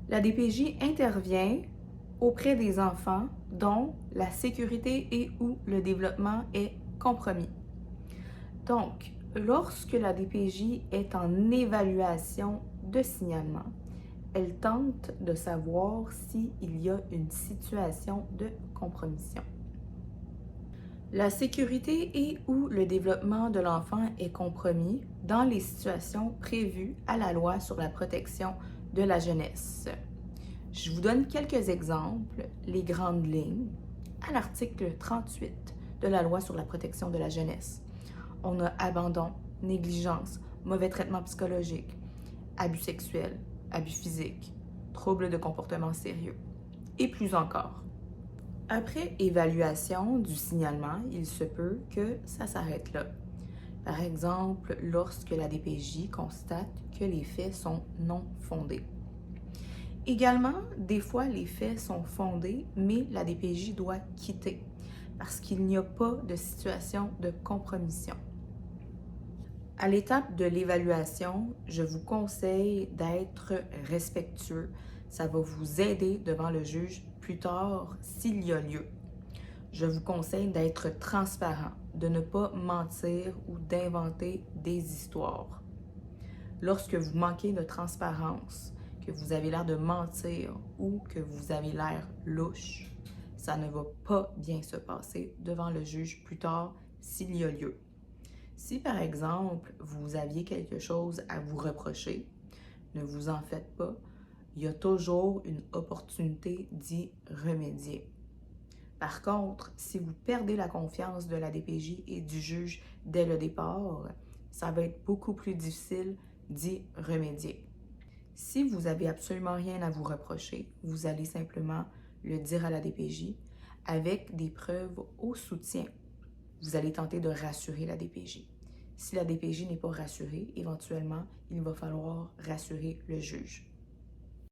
La DPJ intervient auprès des enfants dont la sécurité et ou le développement est compromis. Donc, lorsque la DPJ est en évaluation de signalement, elle tente de savoir s'il y a une situation de compromission. La sécurité et ou le développement de l'enfant est compromis dans les situations prévues à la loi sur la protection de la jeunesse. Je vous donne quelques exemples, les grandes lignes. À l'article 38 de la loi sur la protection de la jeunesse, on a abandon, négligence, mauvais traitement psychologique, abus sexuels, abus physiques, troubles de comportement sérieux et plus encore. Après évaluation du signalement, il se peut que ça s'arrête là. Par exemple, lorsque la DPJ constate que les faits sont non fondés. Également, des fois, les faits sont fondés, mais la DPJ doit quitter parce qu'il n'y a pas de situation de compromission. À l'étape de l'évaluation, je vous conseille d'être respectueux. Ça va vous aider devant le juge plus tard s'il y a lieu. Je vous conseille d'être transparent, de ne pas mentir ou d'inventer des histoires. Lorsque vous manquez de transparence, que vous avez l'air de mentir ou que vous avez l'air louche, ça ne va pas bien se passer devant le juge plus tard s'il y a lieu. Si par exemple, vous aviez quelque chose à vous reprocher, ne vous en faites pas, il y a toujours une opportunité d'y remédier. Par contre, si vous perdez la confiance de la DPJ et du juge dès le départ, ça va être beaucoup plus difficile d'y remédier. Si vous n'avez absolument rien à vous reprocher, vous allez simplement le dire à la DPJ avec des preuves au soutien. Vous allez tenter de rassurer la DPJ. Si la DPJ n'est pas rassurée, éventuellement, il va falloir rassurer le juge.